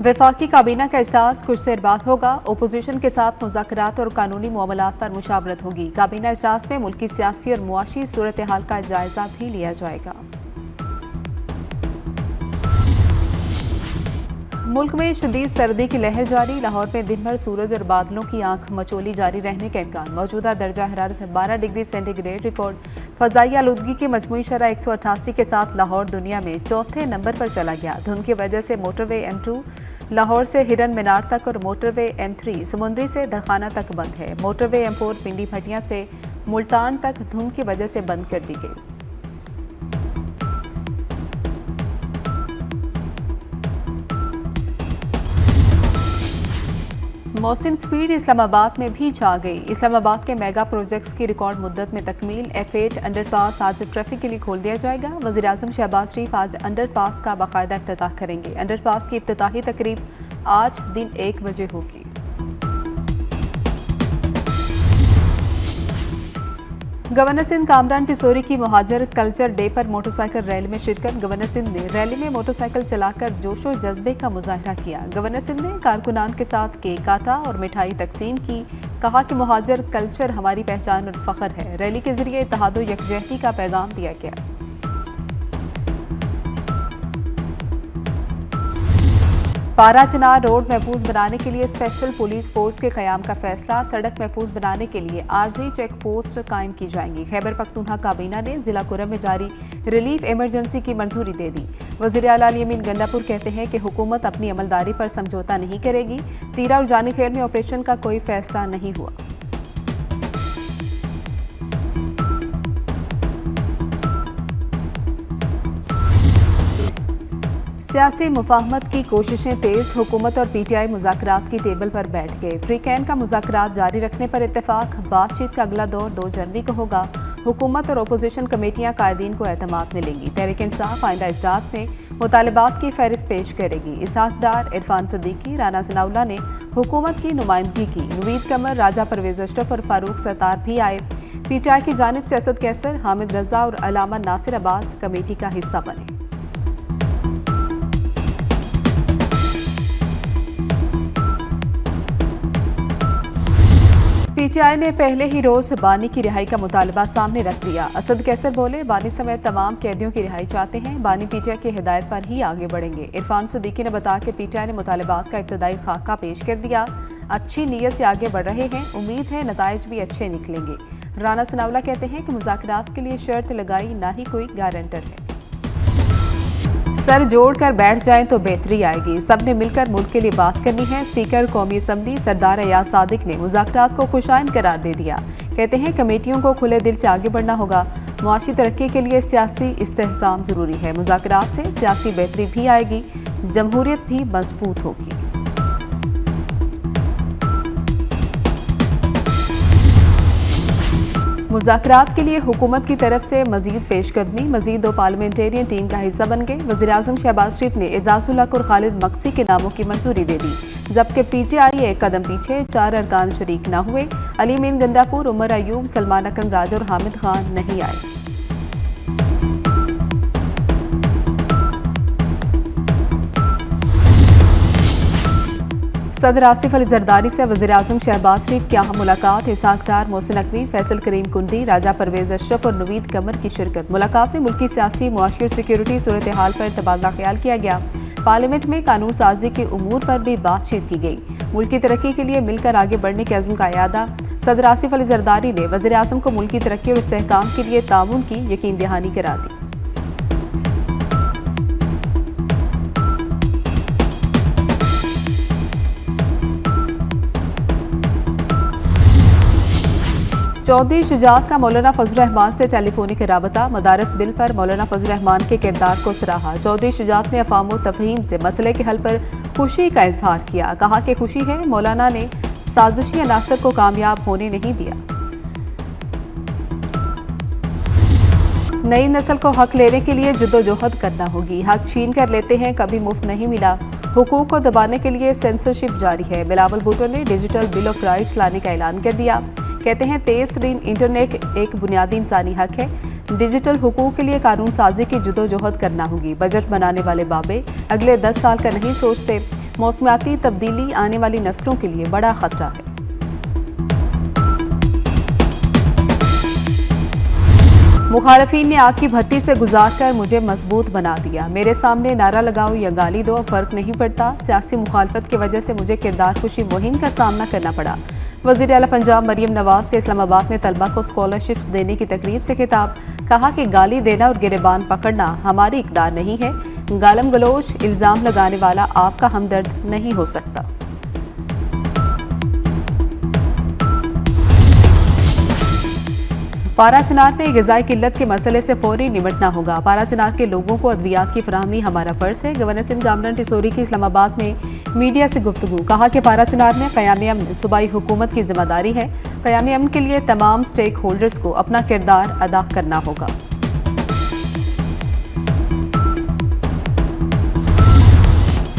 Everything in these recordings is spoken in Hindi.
वफाकी काबीना का इजलास कुछ देर बाद होगा। ओपोजिशन के साथ मुज़ाकरात और कानूनी मामलात पर मुशावरत होगी। काबीना इजलास में मुल्क की सियासी और मुआशी सूरत हाल का जायजा भी लिया जाएगा। मुल्क में शदीद सर्दी की लहर जारी। लाहौर में दिन भर सूरज और बादलों की आंख मचोली जारी रहने का इम्कान। मौजूदा दर्जा हरारत 12 डिग्री सेंटीग्रेड रिकॉर्ड। फ़ज़ाई आलूदगी की मजमूई शरह 188 के साथ लाहौर दुनिया में चौथे नंबर पर चला गया। धुंध की वजह से मोटरवे M2 लाहौर से हिरन मीनार तक और मोटरवे M3 समुंदरी से दरखाना तक बंद है। मोटरवे M4 पिंडी भटिया से मुल्तान तक धुंध की वजह से बंद कर दी गई। मौसिन स्पीड इस्लामाबाद में भी छा गई। इस्लामाबाद के मेगा प्रोजेक्ट्स की रिकॉर्ड मुद्दत में तकमील। F8 अंडरपास आज ट्रैफिक के लिए खोल दिया जाएगा। वज़ीर-ए-आज़म शहबाज शरीफ आज अंडरपास का बाकायदा इफ्तिताह करेंगे। अंडरपास की इफ्तिताही तकरीब आज दिन 1 बजे होगी। गवर्नर सिंध कामरान टिसोरी की मुहाजिर कल्चर डे पर मोटरसाइकिल रैली में शिरकत। गवर्नर सिंध ने रैली में मोटरसाइकिल चलाकर जोशो जज्बे का मुजाहरा किया। गवर्नर सिंध ने कारकुनान के साथ केक काटा और मिठाई तकसीम की। कहा कि मुहाजिर कल्चर हमारी पहचान और फ़ख्र है। रैली के जरिए इत्तेहाद और यकजहती का पैगाम दिया गया। पारा चनार रोड महफूज बनाने के लिए स्पेशल पुलिस फोर्स के क़याम का फैसला। सड़क महफूज बनाने के लिए आर्जी चेक पोस्ट कायम की जाएंगी। खैबर पख्तूनख्वा काबीना ने जिला कुरम में जारी रिलीफ इमरजेंसी की मंजूरी दे दी। वज़ीर आला अली अमीन गंडापुर कहते हैं कि हुकूमत अपनी अमलदारी पर समझौता नहीं करेगी। तीरा और जानीखेर में ऑपरेशन का कोई फैसला नहीं हुआ। सियासी मुफाहमत की कोशिशें तेज। हुकूमत और PTI मुज़ाकरात की टेबल पर बैठ गए। फ्री कैन का मुज़ाकरात जारी रखने पर इत्तेफाक। बातचीत का अगला दौर 2 जनवरी को होगा। हुकूमत और अपोजिशन कमेटियां कायदीन को एतमाद में लेंगी। तहरीक इंसाफ आइंदा इजलास में मुतालबात की फहरिस्त पेश करेगी। इसहाक डार, इरफान सदीकी, राना सनाउल्लाह ने हुकूमत की नुमाइंदगी की। नवीद कमर, राजा परवेज अशरफ और फारूक सत्तार भी आए। PTI की जानिब से असद कैसर, हामिद रजा और अलामा नासिर अब्बास कमेटी का हिस्सा बने। PTI ने पहले ही रोज बानी की रिहाई का मुतालबा सामने रख दिया। असद कैसर बोले, बानी समेत तमाम कैदियों की रिहाई चाहते हैं। बानी PTI की हिदायत पर ही आगे बढ़ेंगे। इरफान सदीकी ने बताया कि PTI ने मुतालबात का इब्तदाई खाका पेश कर दिया। अच्छी नीयत से आगे बढ़ रहे हैं। उम्मीद है नताइज भी अच्छे निकलेंगे। राना सनाउल्लाह कहते हैं कि मुज़ाकरात के लिए शर्त लगाई, ना ही कोई गारंटर है। सर जोड़कर बैठ जाएं तो बेहतरी आएगी। सबने मिलकर मुल्क के लिए बात करनी है। स्पीकर कौमी असम्बली सरदार अयाज सादिक ने मुज़ाकरात को खुशाइन करार दे दिया। कहते हैं कमेटियों को खुले दिल से आगे बढ़ना होगा। मुआशी तरक्की के लिए सियासी इस्तेहकाम जरूरी है। मुज़ाकरात से सियासी बेहतरी भी आएगी, जमहूरियत भी मजबूत होगी। मुज़ाकरात के लिए हुकूमत की तरफ से मजीद पेशकदमी। मजीद 2 पार्लियामेंटेरियन टीम का हिस्सा बन गए। वज़ीर-ए-आज़म शहबाज शरीफ ने एजाजुल हक और खालिद मक्सी के नामों की मंजूरी दे दी, जबकि PTI एक कदम पीछे। 4 अरकान शरीक न हुए। अली अमीन गंडापुर, उमर अयूब, सलमान अकरम राजा और हामिद खान नहीं आए। सदर आसिफ अली जरदारी से वज़ीर-ए-आज़म शहबाज शरीफ की अहम मुलाकात। इसहाक डार, मोहसिन नकवी, फैसल करीम कुंडी, राजा परवेज अशरफ और नवीद कमर की शिरकत। मुलाकात में मुल्की सियासी, मुआशी और सिक्योरिटी सूरत हाल पर तबादला ख्याल किया गया। पार्लियामेंट में कानून साजी के उमूर पर भी बातचीत की गई। मुल्क की तरक्की के लिए मिलकर आगे बढ़ने के अज़्म का इयादा। सदर आसिफ अली जरदारी ने वज़ीर-ए-आज़म को मुल्क की तरक्की और इस्तेहकाम के लिए ताउन की यकीन दहानी करा दी। चौधरी शुजात का मौलाना फजल रहमान से टेलीफोनिक राबता। मदारस बिल पर मौलाना फजल रहमान के किरदार को सराहा। चौधरी शुजात ने अफ़ाम व तफ़हीम से मसले के हल पर खुशी का इजहार किया। कहा कि खुशी है मौलाना ने साजिशी अनासर को कामयाब होने नहीं दिया। नई नस्ल को हक लेने के लिए जद्दोजहद करना होगी। हक छीन कर लेते हैं, कभी मुफ्त नहीं मिला। हुकूक को दबाने के लिए सेंसरशिप जारी है। बिलावल भुट्टो ने डिजिटल बिल ऑफ राइट्स लाने का ऐलान कर दिया। कहते हैं तेज तरीन इंटरनेट एक बुनियादी इंसानी हक है। डिजिटल हुकूक के लिए कानून साजी की जद्दोजहद करना होगी। बजट बनाने वाले बाबे अगले 10 साल का नहीं सोचते। मौसमियाती तब्दीली आने वाली नस्लों के लिए बड़ा खतरा है। मुखालफीन ने आग की भट्टी से गुजारकर मुझे मजबूत बना दिया। मेरे सामने नारा लगाओ या गाली दो, फर्क नहीं पड़ता। सियासी मुखालफत की वजह से मुझे किरदार कुशी मुहिम का सामना करना पड़ा। वज़ीर आला पंजाब मरियम नवाज के इस्लामाबाद में तलबा को स्कॉलरशिप्स देने की तकरीब से खिताब। कहा कि गाली देना और गिरेबान पकड़ना हमारी इक़दार नहीं है। गालम गलोच इल्ज़ाम लगाने वाला आपका हमदर्द नहीं हो सकता। पाराचनार में ग़िज़ाई किल्लत के मसले से फौरी निपटना होगा। पाराचनार के लोगों को अद्वियात की फराहमी हमारा फ़र्ज़ है। गवर्नर सिंध कामरान टिसोरी की इस्लामाबाद में मीडिया से गुफ्तगू। कहा कि पाराचनार में क़याम अमन सूबाई हुकूमत की जिम्मेदारी है। क़याम अमन के लिए तमाम स्टेक होल्डर्स को अपना किरदार अदा करना होगा।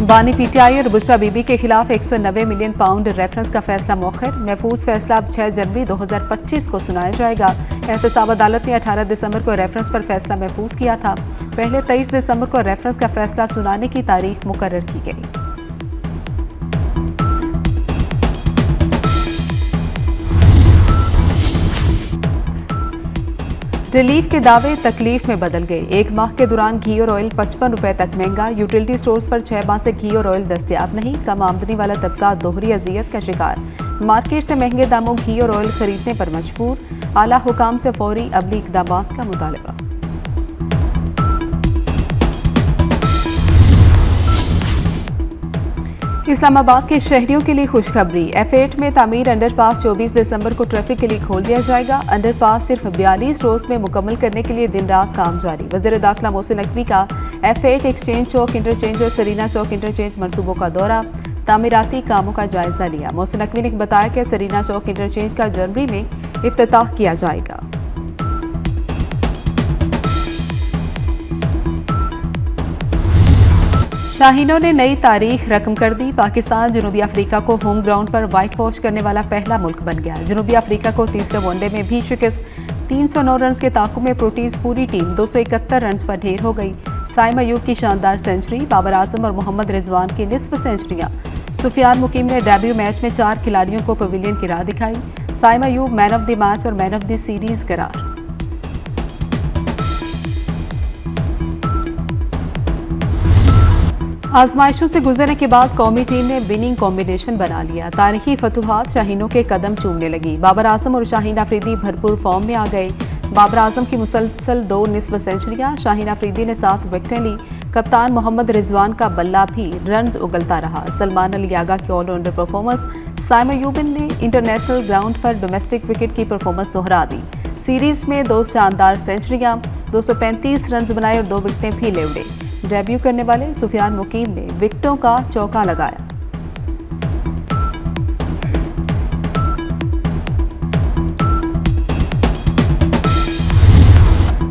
बानी पीटीआई और बुशरा बीबी के खिलाफ 190 मिलियन पाउंड रेफरेंस का फैसला मौखर। महफूज फैसला अब 6 जनवरी 2025 को सुनाया जाएगा। एहतसाब अदालत ने 18 दिसंबर को रेफरेंस पर फैसला महफूज किया था। पहले 23 दिसंबर को रेफरेंस का फैसला सुनाने की तारीख मुकर्रर की गई। रिलीफ के दावे तकलीफ में बदल गए। एक माह के दौरान घी और ऑयल 55 रुपए तक महंगा। यूटिलिटी स्टोर्स पर 6 माह से घी और ऑयल दस्तयाब नहीं। कम आमदनी वाला तबका दोहरी अजियत का शिकार। मार्केट से महंगे दामों घी और ऑयल खरीदने पर मजबूर। आला हुकाम से फौरी अमली इक़दाम का मुतालबा। इस्लामाबाद के शहरियों के लिए खुशखबरी। F8 में तामीर अंडरपास 24 दिसंबर को ट्रैफिक के लिए खोल दिया जाएगा। अंडरपास सिर्फ 42 रोज में मुकम्मल करने के लिए दिन रात काम जारी। वज़ीर दाखिला मोहसिन नकवी का F8 एक्सचेंज चौक इंटरचेंज और सरीना चौक इंटरचेंज मनसूबों का दौरा। तामीराती कामों का जायजा लिया। मोहसिन नकवी ने बताया कि सरीना चौक इंटरचेंज का जनवरी में इफ्तिताह किया जाएगा। शाहीनों ने नई तारीख रकम कर दी। पाकिस्तान जनूबी अफ्रीका को होम ग्राउंड पर व्हाइट वॉश करने वाला पहला मुल्क बन गया। जनूबी अफ्रीका को तीसरे वनडे में भी शिकस्त। 309 रन के ताक़ुब में प्रोटीज पूरी टीम 271 रन पर ढेर हो गई। साइम अयूब की शानदार सेंचुरी, बाबर आजम और मोहम्मद रिजवान की निस्फ सेंचुरियां। सुफियान मुकीम ने डेब्यू मैच में 4 खिलाड़ियों को पवेलियन की राह दिखाई। Saim Ayub man of the match और मैन ऑफ द सीरीज करार। आजमाइशों से गुजरने के बाद कौमी टीम ने विनिंग कॉम्बिनेशन बना लिया। तारीखी फतुहात शाहीनों के कदम चूमने लगी। बाबर आजम और शाहीन अफरीदी भरपूर फॉर्म में आ गए। बाबर आजम की मुसलसल 2 निस्फ सेंचुरियां। शाहीन अफरीदी ने 7 विकेटें ली। कप्तान मोहम्मद रिजवान का बल्ला भी रन उगलता रहा। सलमान अली आगा की ऑलराउंडर परफॉर्मेंस। साइम अयूब ने इंटरनेशनल ग्राउंड पर डोमेस्टिक विकेट की परफॉर्मेंस दोहरा दी। सीरीज में 2 शानदार सेंचुरियां, 235 रन बनाए और 2 विकेटें भी ले उड़े। डेब्यू करने वाले सुफियान मुकीम ने विकेटों का चौका लगाया।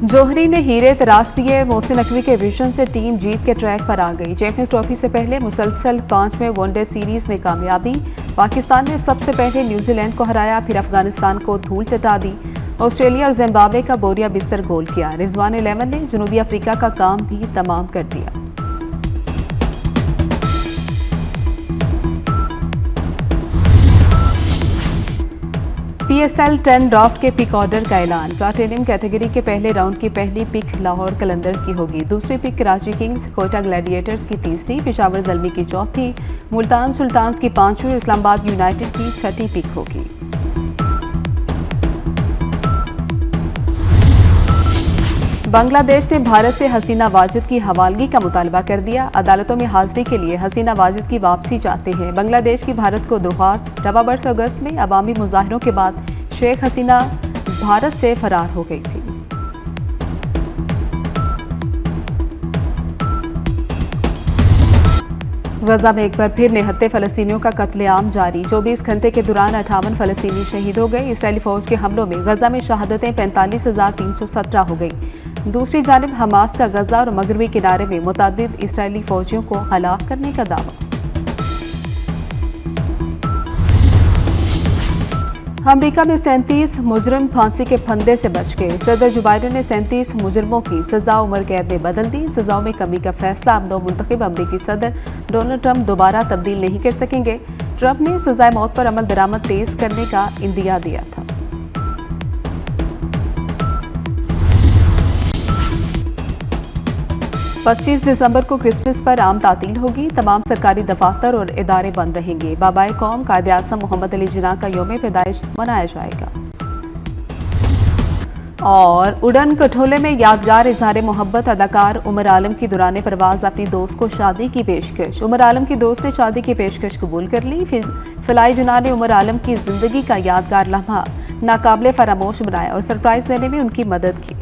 जौहरी ने हीरे तराश दिए। मोहसिन नकवी के विजन से टीम जीत के ट्रैक पर आ गई। चैंपियंस ट्रॉफी से पहले मुसलसल 5वें वनडे सीरीज में कामयाबी। पाकिस्तान ने सबसे पहले न्यूजीलैंड को हराया, फिर अफगानिस्तान को धूल चटा दी। ऑस्ट्रेलिया और जिम्बाब्वे का बोरिया बिस्तर गोल किया। रिजवान 11 ने जनूबी अफ्रीका का काम भी तमाम कर दिया। PSL 10 ड्राफ्ट के पिक ऑर्डर का ऐलान। प्लाटिनियम कैटेगरी के पहले राउंड की पहली पिक लाहौर कलंदर्स की होगी। दूसरी pick Karachi Kings, Quetta Gladiators की तीसरी, पेशावर ज़ल्मी की चौथी, मुल्तान सुल्तान्स की 5वीं और इस्लामाबाद यूनाइटेड की 6ठी पिक होगी। बांग्लादेश ने भारत से हसीना वाजिद की हवालगी का मुतालबा कर दिया। अदालतों में हाजिरी के लिए हसीना वाजिद की वापसी चाहते हैं। बांग्लादेश की भारत को दरख्वास्त। रवा बरस अगस्त में अवामी मुजाहरों के बाद शेख हसीना भारत से फरार हो गई थी। गजा में एक बार फिर निहत्ते फलस्तीनियों का कत्लेआम जारी। 24 घंटे के दौरान 58 फलस्तीनी शहीद हो गए। इसराइली फौज के हमलों में गजा में शहादतें 45,317 हो गई। दूसरी जानिब हमास का गजा और मगरबी किनारे में मुतअद्दिद इसराइली फौजियों को हलाक करने का दावा। अमेरिका में 37 मुजरिम फांसी के फंदे से बच गए। सदर जो बाइडेन ने 37 मुजरिमों की सजा उम्र कैद में बदल दी। सजाओं में कमी का फैसला अब नवमुंतखब अमेरिकी सदर डोनाल्ड ट्रंप दोबारा तब्दील नहीं कर सकेंगे। ट्रंप ने सजाए मौत पर अमल दरामद तेज करने का इंदिया दिया था। पच्चीस दिसंबर को क्रिसमस पर आम तातील होगी। तमाम सरकारी दफातर और इदारे बंद रहेंगे। बाबाए कौम कायद-ए-आज़म मोहम्मद अली जिन्ना का यौम पैदाइश मनाया जाएगा। और उड़न खटोले में यादगार इजहार मोहब्बत। अदाकार उमर आलम की दौरान परवाज अपनी दोस्त को शादी की पेशकश। उमर आलम की दोस्त ने शादी की पेशकश कबूल कर ली। फिलाई जुना ने उमर आलम की जिंदगी का यादगार लम्हा नाकाबिले फरामोश बनाया और सरप्राइज देने में उनकी मदद की।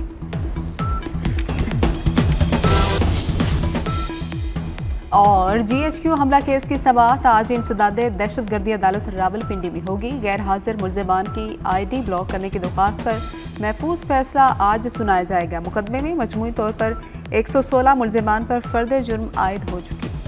और GHQ हमला केस की समाअत आज इंसदाद दहशतगर्दी अदालत रावलपिंडी में होगी। गैर हाजिर मुलजमान की ID ब्लॉक करने की दरख्वास्त पर महफूज फैसला आज सुनाया जाएगा। मुकदमे में मजमूई तौर पर 116 मुलजमान पर फर्द जुर्म आयद हो चुकी।